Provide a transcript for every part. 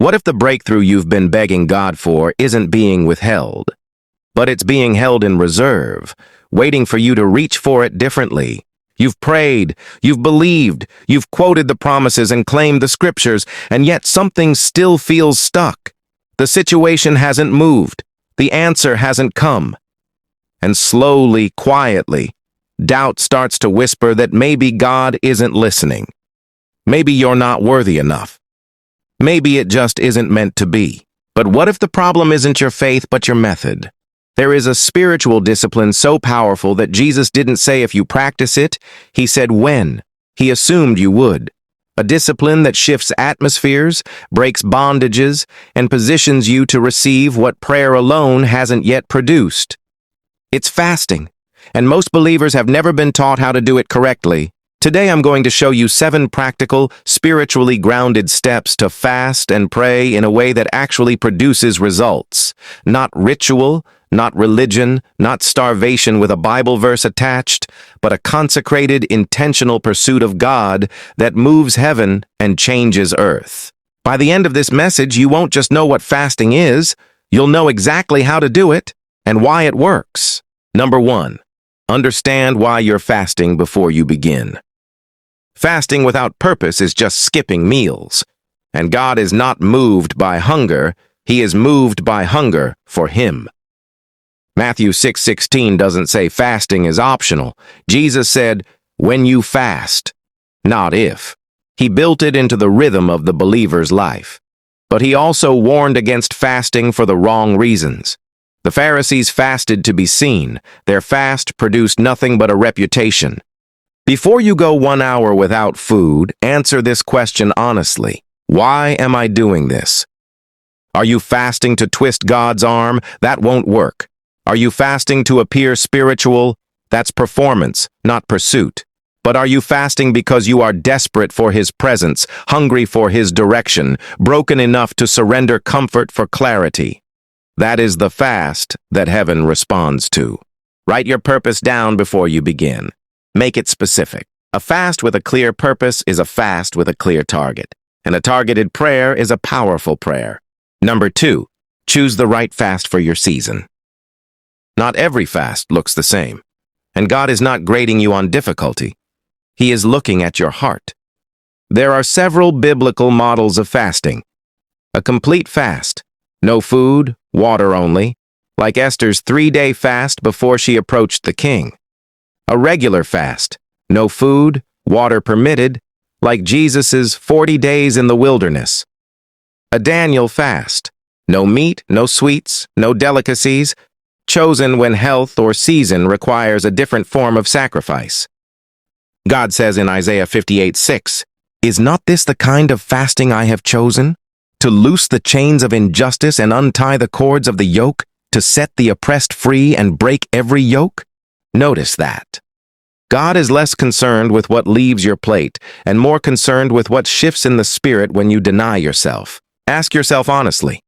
What if the breakthrough you've been begging God for isn't being withheld, but it's being held in reserve, waiting for you to reach for it differently? You've prayed, you've believed, you've quoted the promises and claimed the scriptures, and yet something still feels stuck. The situation hasn't moved. The answer hasn't come. And slowly, quietly, doubt starts to whisper that maybe God isn't listening. Maybe you're not worthy enough. Maybe it just isn't meant to be. But what if the problem isn't your faith but your method? There is a spiritual discipline so powerful that Jesus didn't say if you practice it, he said when. He assumed you would. A discipline that shifts atmospheres, breaks bondages, and positions you to receive what prayer alone hasn't yet produced. It's fasting, and most believers have never been taught how to do it correctly. Today I'm going to show you 7 practical, spiritually grounded steps to fast and pray in a way that actually produces results. Not ritual, not religion, not starvation with a Bible verse attached, but a consecrated, intentional pursuit of God that moves heaven and changes earth. By the end of this message, you won't just know what fasting is, you'll know exactly how to do it and why it works. Number 1, understand why you're fasting before you begin. Fasting without purpose is just skipping meals, and God is not moved by hunger, He is moved by hunger for Him. Matthew 6:16 doesn't say fasting is optional. Jesus said, when you fast, not if. He built it into the rhythm of the believer's life. But He also warned against fasting for the wrong reasons. The Pharisees fasted to be seen. Their fast produced nothing but a reputation. Before you go 1 hour without food, answer this question honestly. Why am I doing this? Are you fasting to twist God's arm? That won't work. Are you fasting to appear spiritual? That's performance, not pursuit. But are you fasting because you are desperate for His presence, hungry for His direction, broken enough to surrender comfort for clarity? That is the fast that heaven responds to. Write your purpose down before you begin. Make it specific. A fast with a clear purpose is a fast with a clear target, and a targeted prayer is a powerful prayer. Number 2, choose the right fast for your season. Not every fast looks the same, and God is not grading you on difficulty. He is looking at your heart. There are several biblical models of fasting. A complete fast, no food, water only, like Esther's 3-day fast before she approached the king. A regular fast, no food, water permitted, like Jesus's 40 days in the wilderness. A Daniel fast, no meat, no sweets, no delicacies, chosen when health or season requires a different form of sacrifice. God says in Isaiah 58:6, "Is not this the kind of fasting I have chosen? To loose the chains of injustice and untie the cords of the yoke, to set the oppressed free and break every yoke?" Notice that. God is less concerned with what leaves your plate and more concerned with what shifts in the spirit when you deny yourself. Ask yourself honestly,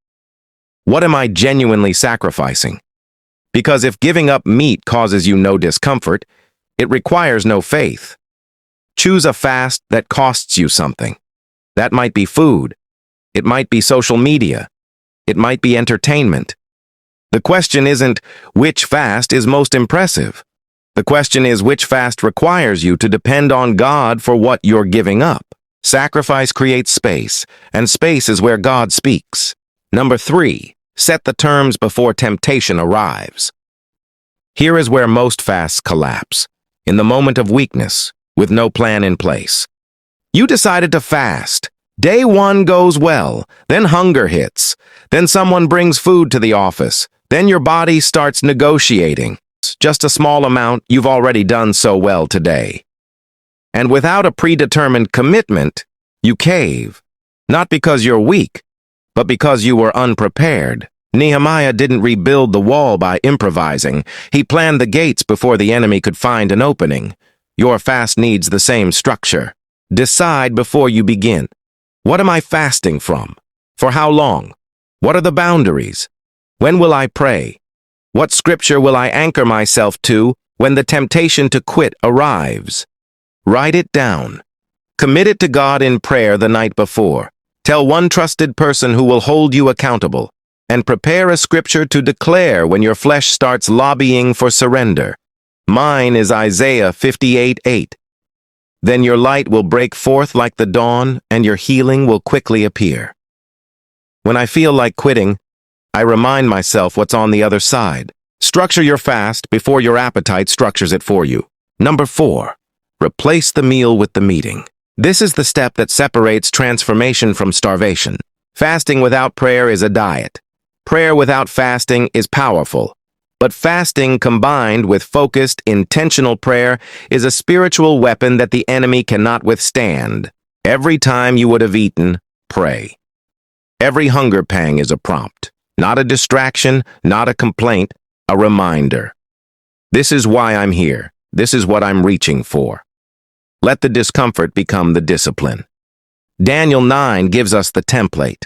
what am I genuinely sacrificing? Because if giving up meat causes you no discomfort, it requires no faith. Choose a fast that costs you something. That might be food. It might be social media. It might be entertainment. The question isn't which fast is most impressive. The question is which fast requires you to depend on God for what you're giving up. Sacrifice creates space, and space is where God speaks. Number 3, set the terms before temptation arrives. Here is where most fasts collapse, in the moment of weakness, with no plan in place. You decided to fast. Day 1 goes well, then hunger hits. Then someone brings food to the office. Then your body starts negotiating. Just a small amount, you've already done so well today. And without a predetermined commitment, you cave. Not because you're weak, but because you were unprepared. Nehemiah didn't rebuild the wall by improvising. He planned the gates before the enemy could find an opening. Your fast needs the same structure. Decide before you begin. What am I fasting from? For how long? What are the boundaries? When will I pray? What scripture will I anchor myself to when the temptation to quit arrives? Write it down. Commit it to God in prayer the night before. Tell one trusted person who will hold you accountable, and prepare a scripture to declare when your flesh starts lobbying for surrender. Mine is Isaiah 58:8. Then your light will break forth like the dawn, and your healing will quickly appear. When I feel like quitting, I remind myself what's on the other side. Structure your fast before your appetite structures it for you. Number 4, replace the meal with the meeting. This is the step that separates transformation from starvation. Fasting without prayer is a diet. Prayer without fasting is powerful. But fasting combined with focused, intentional prayer is a spiritual weapon that the enemy cannot withstand. Every time you would have eaten, pray. Every hunger pang is a prompt, not a distraction, not a complaint, a reminder. This is why I'm here. This is what I'm reaching for. Let the discomfort become the discipline. Daniel 9 gives us the template.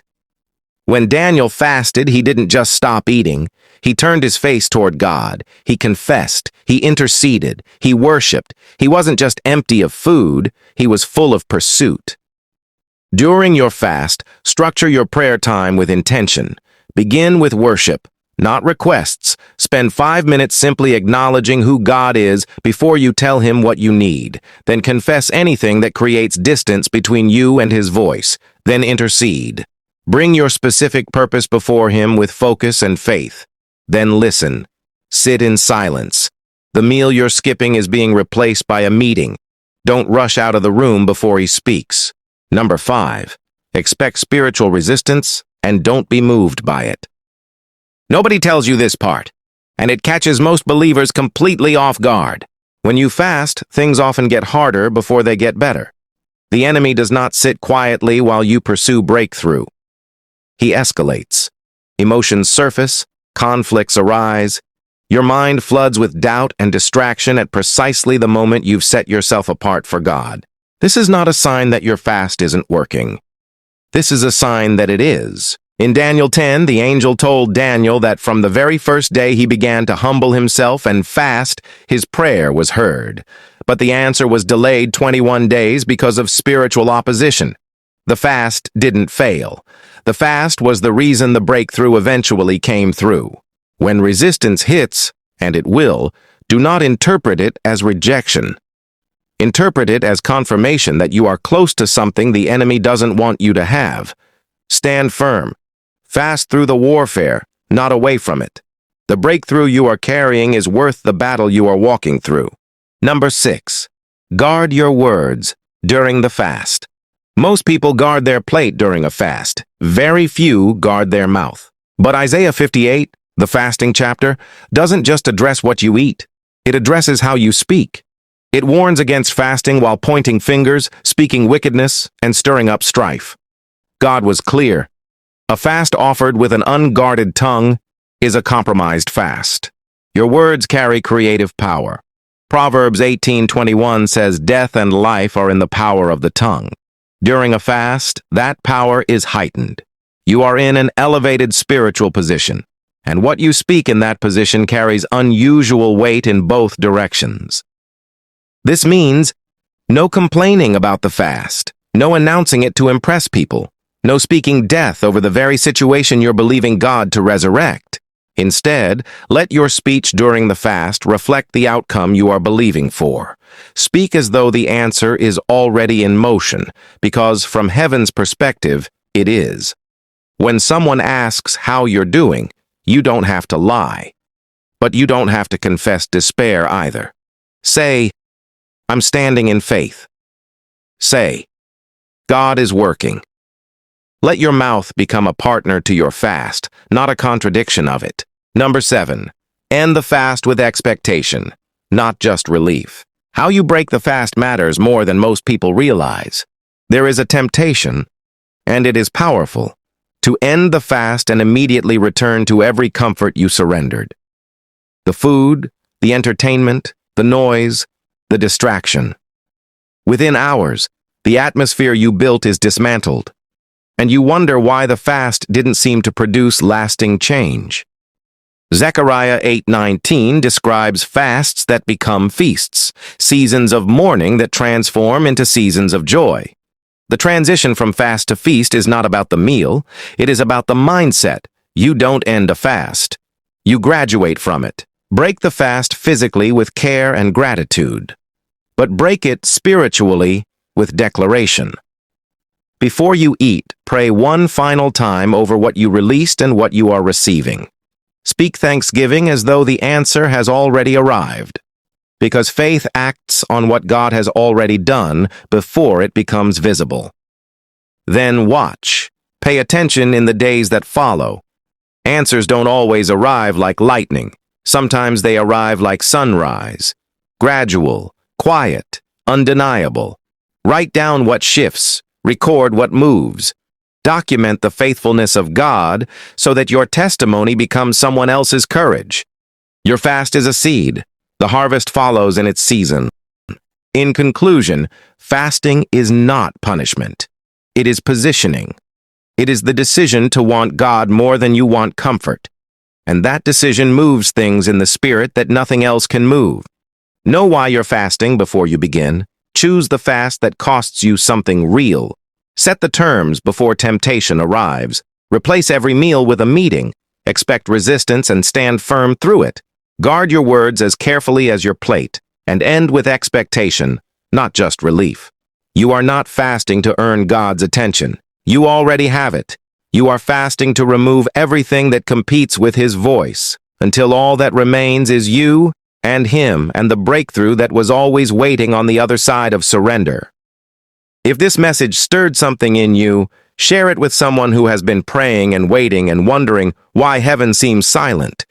When Daniel fasted, he didn't just stop eating. He turned his face toward God. He confessed. He interceded. He worshiped. He wasn't just empty of food. He was full of pursuit. During your fast, structure your prayer time with intention. Begin with worship, not requests. Spend 5 minutes simply acknowledging who God is before you tell him what you need. Then confess anything that creates distance between you and his voice. Then intercede. Bring your specific purpose before him with focus and faith. Then listen. Sit in silence. The meal you're skipping is being replaced by a meeting. Don't rush out of the room before he speaks. Number 5, expect spiritual resistance and don't be moved by it. Nobody tells you this part, and it catches most believers completely off guard. When you fast, things often get harder before they get better. The enemy does not sit quietly while you pursue breakthrough. He escalates. Emotions surface, conflicts arise. Your mind floods with doubt and distraction at precisely the moment you've set yourself apart for God. This is not a sign that your fast isn't working. This is a sign that it is. In Daniel 10, the angel told Daniel that from the very first day he began to humble himself and fast, his prayer was heard. But the answer was delayed 21 days because of spiritual opposition. The fast didn't fail. The fast was the reason the breakthrough eventually came through. When resistance hits, and it will, do not interpret it as rejection. Interpret it as confirmation that you are close to something the enemy doesn't want you to have. Stand firm. Fast through the warfare, not away from it. The breakthrough you are carrying is worth the battle you are walking through. Number 6, guard your words during the fast. Most people guard their plate during a fast. Very few guard their mouth. But Isaiah 58, the fasting chapter, doesn't just address what you eat. It addresses how you speak. It warns against fasting while pointing fingers, speaking wickedness, and stirring up strife. God was clear. A fast offered with an unguarded tongue is a compromised fast. Your words carry creative power. Proverbs 18:21 says, "Death and life are in the power of the tongue." During a fast, that power is heightened. You are in an elevated spiritual position, and what you speak in that position carries unusual weight in both directions. This means no complaining about the fast, no announcing it to impress people, no speaking death over the very situation you're believing God to resurrect. Instead, let your speech during the fast reflect the outcome you are believing for. Speak as though the answer is already in motion, because from heaven's perspective, it is. When someone asks how you're doing, you don't have to lie. But you don't have to confess despair either. Say, "I'm standing in faith." Say, "God is working." Let your mouth become a partner to your fast, not a contradiction of it. Number 7, end the fast with expectation, not just relief. How you break the fast matters more than most people realize. There is a temptation, and it is powerful, to end the fast and immediately return to every comfort you surrendered. The food, the entertainment, the noise, the distraction. Within hours, the atmosphere you built is dismantled, and you wonder why the fast didn't seem to produce lasting change. Zechariah 8:19 describes fasts that become feasts, seasons of mourning that transform into seasons of joy. The transition from fast to feast is not about the meal, it is about the mindset. You don't end a fast. You graduate from it. Break the fast physically with care and gratitude, but break it spiritually with declaration. Before you eat, pray one final time over what you released and what you are receiving. Speak thanksgiving as though the answer has already arrived, because faith acts on what God has already done before it becomes visible. Then watch. Pay attention in the days that follow. Answers don't always arrive like lightning. Sometimes they arrive like sunrise. Gradual, quiet, undeniable. Write down what shifts. Record what moves. Document the faithfulness of God so that your testimony becomes someone else's courage. Your fast is a seed. The harvest follows in its season. In conclusion, fasting is not punishment. It is positioning. It is the decision to want God more than you want comfort. And that decision moves things in the spirit that nothing else can move. Know why you're fasting before you begin. Choose the fast that costs you something real. Set the terms before temptation arrives. Replace every meal with a meeting. Expect resistance and stand firm through it. Guard your words as carefully as your plate, and end with expectation, not just relief. You are not fasting to earn God's attention. You already have it. You are fasting to remove everything that competes with His voice, until all that remains is you and Him and the breakthrough that was always waiting on the other side of surrender. If this message stirred something in you, share it with someone who has been praying and waiting and wondering why heaven seems silent.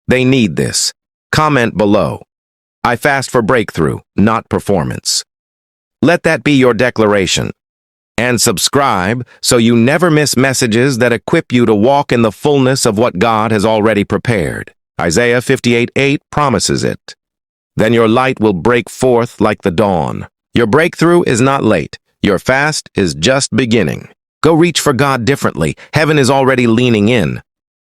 They need this. Comment below. I fast for breakthrough, not performance. Let that be your declaration. And subscribe so you never miss messages that equip you to walk in the fullness of what God has already prepared. Isaiah 58:8 promises it. Then your light will break forth like the dawn. Your breakthrough is not late. Your fast is just beginning. Go reach for God differently. Heaven is already leaning in.